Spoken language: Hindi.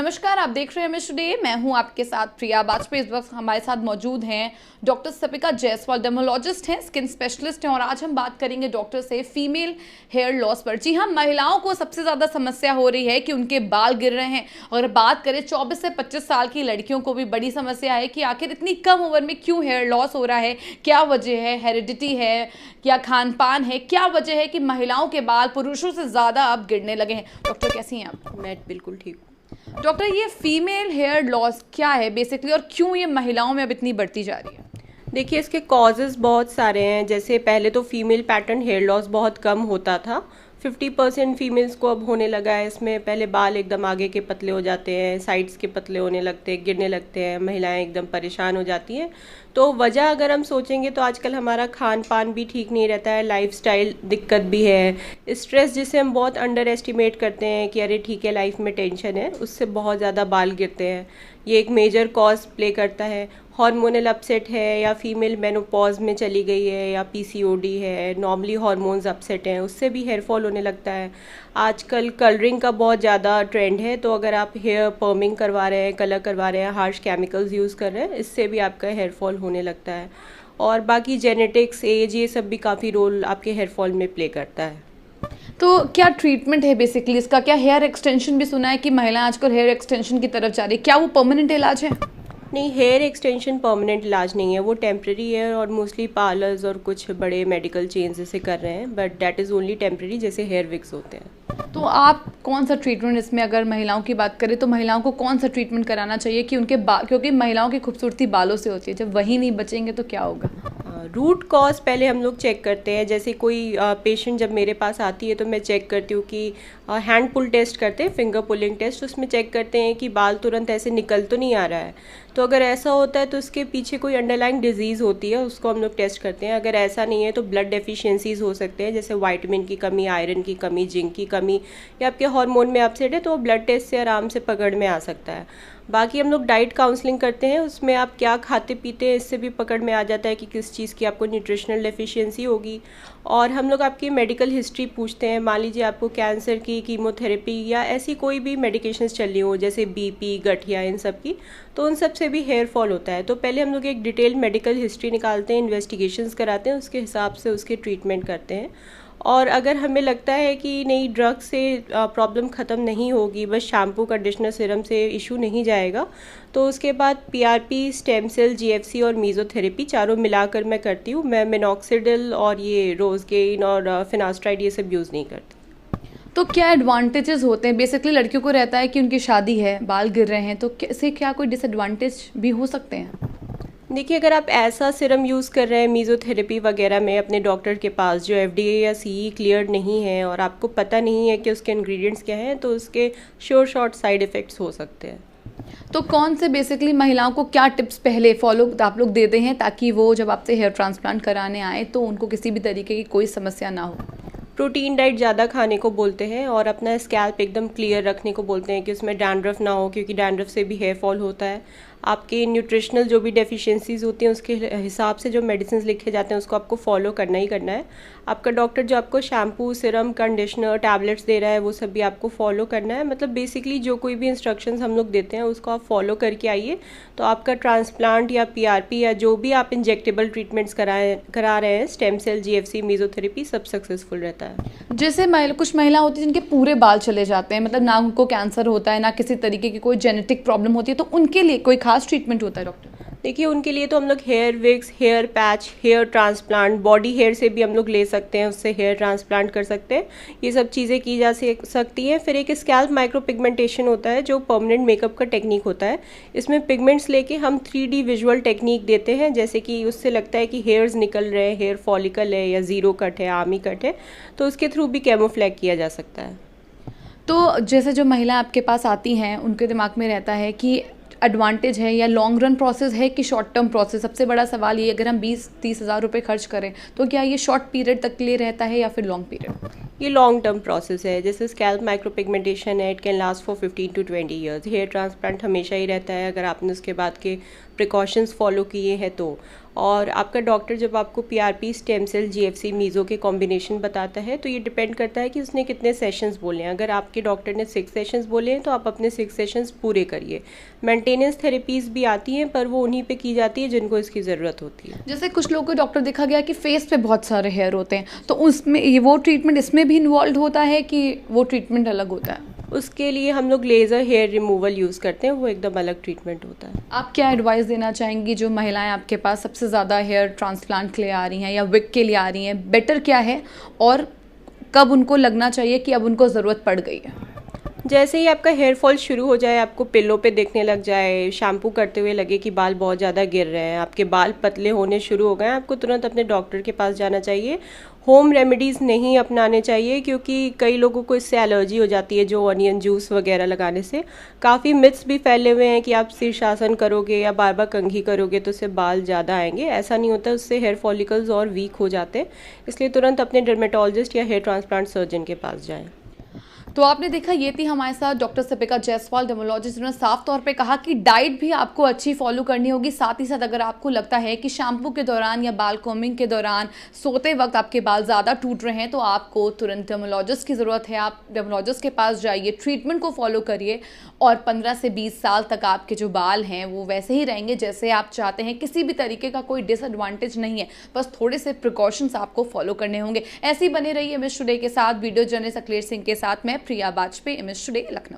नमस्कार, आप देख रहे हैं मिस्टर डे। मैं हूं आपके साथ प्रिया वाजपेयी। इस वक्त हमारे साथ मौजूद हैं डॉक्टर सपिका जायसवाल, डर्मोलॉजिस्ट हैं, स्किन स्पेशलिस्ट हैं और आज हम बात करेंगे डॉक्टर से फीमेल हेयर लॉस पर। जी हाँ, महिलाओं को सबसे ज़्यादा समस्या हो रही है कि उनके बाल गिर रहे हैं। अगर बात करें 24 से 25 साल की लड़कियों को भी बड़ी समस्या है कि आखिर इतनी कम उम्र में क्यों हेयर लॉस हो रहा है, क्या वजह है, हेरिडिटी है या खान पान है, क्या वजह है कि महिलाओं के बाल पुरुषों से ज़्यादा अब गिरने लगे हैं। डॉक्टर कैसी हैं आप? मैं बिल्कुल ठीक हूँ। डॉक्टर, ये फीमेल हेयर लॉस क्या है बेसिकली और क्यों ये महिलाओं में अब इतनी बढ़ती जा रही है? देखिए, इसके कॉजेज़ बहुत सारे हैं। जैसे पहले तो फीमेल पैटर्न हेयर लॉस बहुत कम होता था। 50% फीमेल्स को अब होने लगा है। इसमें पहले बाल एकदम आगे के पतले हो जाते हैं, साइड्स के पतले होने लगते हैं, गिरने लगते हैं, महिलाएं एकदम परेशान हो जाती हैं। तो वजह अगर हम सोचेंगे तो आजकल हमारा खान पान भी ठीक नहीं रहता है, लाइफस्टाइल दिक्कत भी है, स्ट्रेस जिसे हम बहुत अंडर एस्टिमेट करते हैं कि अरे ठीक है लाइफ में टेंशन है, उससे बहुत ज़्यादा बाल गिरते हैं। ये एक मेजर कॉज प्ले करता है। हार्मोनल अपसेट है या फीमेल मेनोपॉज में चली गई है या पीसीओडी है, नॉर्मली हार्मोन्स अपसेट हैं, उससे भी हेयर फॉल होने लगता है। आजकल कलरिंग का बहुत ज़्यादा ट्रेंड है, तो अगर आप हेयर पर्मिंग करवा रहे हैं, कलर करवा रहे हैं, हार्श केमिकल्स यूज़ कर रहे हैं, इससे भी आपका हेयर फॉल होने लगता है। और बाकी जेनेटिक्स, एज, ये सब भी काफ़ी रोल आपके हेयर फॉल में प्ले करता है। तो क्या ट्रीटमेंट है बेसिकली इसका? क्या हेयर एक्सटेंशन भी सुना है कि महिलाएं आजकल हेयर एक्सटेंशन की तरफ जा रही है, क्या वो परमानेंट इलाज है? नहीं, हेयर एक्सटेंशन परमानेंट इलाज नहीं है, वो टेम्प्रेरी है और मोस्टली पार्लर्स और कुछ बड़े मेडिकल चेन्स इसे कर रहे हैं, but that is only temporary, जैसे हेयर विक्स होते हैं। तो आप कौन सा ट्रीटमेंट इसमें, अगर महिलाओं की बात करें तो महिलाओं को कौन सा ट्रीटमेंट कराना चाहिए कि उनके बाल, क्योंकि महिलाओं की खूबसूरती बालों से होती है, जब वही नहीं बचेंगे तो क्या होगा? रूट कॉज पहले हम लोग चेक करते हैं। जैसे कोई पेशेंट जब मेरे पास आती है तो मैं चेक करती हूँ कि हैंड पुल टेस्ट करते हैं, फिंगर पुलिंग टेस्ट, उसमें चेक करते हैं कि बाल तुरंत ऐसे निकल तो नहीं आ रहा है। तो अगर ऐसा होता है तो उसके पीछे कोई अंडरलाइंग डिजीज़ होती है, उसको हम लोग टेस्ट करते हैं। अगर ऐसा नहीं है तो ब्लड डेफिशिएंसीज हो सकते हैं, जैसे वाइटामिन की कमी, आयरन की कमी, जिंक की कमी, या आपके हार्मोन में अपसेट है, तो ब्लड टेस्ट से आराम से पकड़ में आ सकता है। बाकी हम लोग डाइट काउंसलिंग करते हैं, उसमें आप क्या खाते पीते हैं इससे भी पकड़ में आ जाता है कि किस चीज़ की आपको न्यूट्रिशनल डेफिशिएंसी होगी। और हम लोग आपकी मेडिकल हिस्ट्री पूछते हैं। मान लीजिए आपको कैंसर की कीमोथेरेपी या ऐसी कोई भी मेडिकेशंस चल रही हो, जैसे बीपी, गठिया, इन सब की, तो उन सब से भी हेयर फॉल होता है। तो पहले हम लोग एक डिटेल मेडिकल हिस्ट्री निकालते हैं, इन्वेस्टिगेशंस कराते हैं, उसके हिसाब से उसके ट्रीटमेंट करते हैं। और अगर हमें लगता है कि नहीं, ड्रग से प्रॉब्लम ख़त्म नहीं होगी, बस शैम्पू, कंडीशनर, सीरम से इशू नहीं जाएगा, तो उसके बाद पीआरपी, स्टेम सेल, जीएफसी और मीज़ोथेरेपी चारों मिलाकर मैं करती हूँ। मैं मिनॉक्सिडिल और ये रोज़गेन और फिनास्ट्राइड ये सब यूज़ नहीं करती। तो क्या एडवांटेजेस होते हैं? बेसिकली लड़कियों को रहता है कि उनकी शादी है, बाल गिर रहे हैं, तो इससे क्या कोई डिसएडवांटेज भी हो सकते हैं? देखिए, अगर आप ऐसा सीरम यूज़ कर रहे हैं मीज़ोथेरेपी वगैरह में अपने डॉक्टर के पास, जो एफडीए या सीई क्लियर्ड नहीं है और आपको पता नहीं है कि उसके इंग्रेडिएंट्स क्या हैं, तो उसके श्योर शॉर्ट साइड इफ़ेक्ट्स हो सकते हैं। तो कौन से बेसिकली महिलाओं को क्या टिप्स पहले फॉलो आप लोग देते हैं ताकि वो जब आपसे हेयर ट्रांसप्लांट कराने आए तो उनको किसी भी तरीके की कोई समस्या ना हो? प्रोटीन डाइट ज़्यादा खाने को बोलते हैं और अपना स्कैल्प एकदम क्लियर रखने को बोलते हैं कि उसमें डैंड्रफ ना हो, क्योंकि डैंड्रफ से भी हेयर फॉल होता है। आपके न्यूट्रिशनल जो भी डेफिशिएंसीज होती हैं उसके हिसाब से जो मेडिसिन लिखे जाते हैं उसको आपको फॉलो करना ही करना है। आपका डॉक्टर जो आपको शैम्पू, सीरम, कंडीशनर, टैबलेट्स दे रहा है, वो सब भी आपको फॉलो करना है। मतलब बेसिकली जो कोई भी इंस्ट्रक्शंस हम लोग देते हैं उसको आप फॉलो करके आइए, तो आपका ट्रांसप्लांट या पीआरपी या जो भी आप इंजेक्टेबल ट्रीटमेंट्स करा रहे हैं, स्टेम सेल, जीएफसी, मीज़ोथेरेपी, सब सक्सेसफुल रहता है। जैसे कुछ महिला होती है जिनके पूरे बाल चले जाते हैं, मतलब ना उनको कैंसर होता है ना किसी तरीके की कोई जेनेटिक प्रॉब्लम होती है, तो उनके लिए कोई खास ट्रीटमेंट होता है डॉक्टर? देखिए, उनके लिए तो हम लोग hair wigs, hair patch, hair transplant, body hair से भी हम लोग ले सकते हैं, उससे हेयर ट्रांसप्लांट कर सकते हैं। ये सब चीज़ें की जा सकती हैं। फिर एक स्कैल्प माइक्रो पिगमेंटेशन होता है जो परमानेंट मेकअप का टेक्निक होता है। इसमें पिगमेंट्स लेके हम 3D विजुअल टेक्निक देते हैं, जैसे कि उससे लगता है कि हेयर्स निकल रहे हैं, हेयर फॉलिकल है या ज़ीरो कट है, आर्मी कट है, तो उसके थ्रू भी कैमोफ्लैग किया जा सकता है। तो जैसे जो महिला आपके पास आती हैं उनके दिमाग में रहता है कि एडवांटेज है या लॉन्ग रन प्रोसेस है कि शॉर्ट टर्म प्रोसेस? सबसे बड़ा सवाल ये, अगर हम 20-30 हज़ार रुपये खर्च करें तो क्या ये शॉर्ट पीरियड तक के लिए रहता है या फिर लॉन्ग पीरियड? ये लॉन्ग टर्म प्रोसेस है। जैसे स्कैल्प माइक्रो पिगमेंटेशन है, it can last for 15 to 20 years. Hair transplant हमेशा ही रहता है अगर आपने उसके बाद के प्रिकॉशंस फॉलो किए हैं तो। और आपका डॉक्टर जब आपको PRP, stem cell, GFC, meso के कॉम्बिनेशन बताता है तो ये डिपेंड करता है कि उसने कितने सेशंस बोले हैं। अगर आपके डॉक्टर ने 6 सेशंस बोले हैं तो आप अपने 6 सेशंस पूरे करिए। मेंटेनेंस थेरेपीज़ भी आती हैं पर वो उन्हीं पे की जाती है जिनको इसकी ज़रूरत होती है। जैसे कुछ लोगों को डॉक्टर देखा गया कि फेस पे बहुत सारे हेयर होते हैं, तो उसमें ये वो ट्रीटमेंट इसमें भी इन्वॉल्व होता है कि वो ट्रीटमेंट अलग होता है? उसके लिए हम लोग लेज़र हेयर रिमूवल यूज़ करते हैं, वो एकदम अलग ट्रीटमेंट होता है। आप क्या एडवाइस देना चाहेंगी जो महिलाएं आपके पास सबसे ज़्यादा हेयर ट्रांसप्लांट के लिए आ रही हैं या विग के लिए आ रही हैं, बेटर क्या है और कब उनको लगना चाहिए कि अब उनको ज़रूरत पड़ गई है? जैसे ही आपका हेयर फॉल शुरू हो जाए, आपको पिल्लों पे दिखने लग जाए, शैम्पू करते हुए लगे कि बाल बहुत ज़्यादा गिर रहे हैं, आपके बाल पतले होने शुरू हो गए हैं, आपको तुरंत अपने डॉक्टर के पास जाना चाहिए। होम रेमेडीज़ नहीं अपनाने चाहिए क्योंकि कई लोगों को इससे एलर्जी हो जाती है, जो ऑनियन जूस वगैरह लगाने से। काफ़ी मिथ्स भी फैले हुए हैं कि आप शीर्षासन करोगे या बार बार कंघी करोगे तो उससे बाल ज़्यादा आएंगे। ऐसा नहीं होता, उससे हेयर फॉलिकल्स और वीक हो जाते हैं। इसलिए तुरंत अपने डर्मेटोलॉजिस्ट या हेयर ट्रांसप्लांट सर्जन के पास जाएँ। तो आपने देखा, ये थी हमारे साथ डॉक्टर सपिका जायसवाल, डर्मेटोलॉजिस्ट, जिन्होंने साफ तौर पे कहा कि डाइट भी आपको अच्छी फॉलो करनी होगी। साथ ही साथ अगर आपको लगता है कि शैम्पू के दौरान या बाल कोमिंग के दौरान सोते वक्त आपके बाल ज़्यादा टूट रहे हैं तो आपको तुरंत डर्मेटोलॉजिस्ट की ज़रूरत है। आप डर्मेटोलॉजिस्ट के पास जाइए, ट्रीटमेंट को फॉलो करिए और 15 से 20 साल तक आपके जो बाल हैं वो वैसे ही रहेंगे जैसे आप चाहते हैं। किसी भी तरीके का कोई डिसएडवांटेज नहीं है, बस थोड़े से प्रिकॉशंस आपको फॉलो करने होंगे। ऐसे ही बने रहिए एमएस टुडे के साथ। वीडियो जर्नलिस्ट अखिलेश सिंह के साथ मैं प्रिया वाजपेयी, एमएस टुडे, लखनऊ।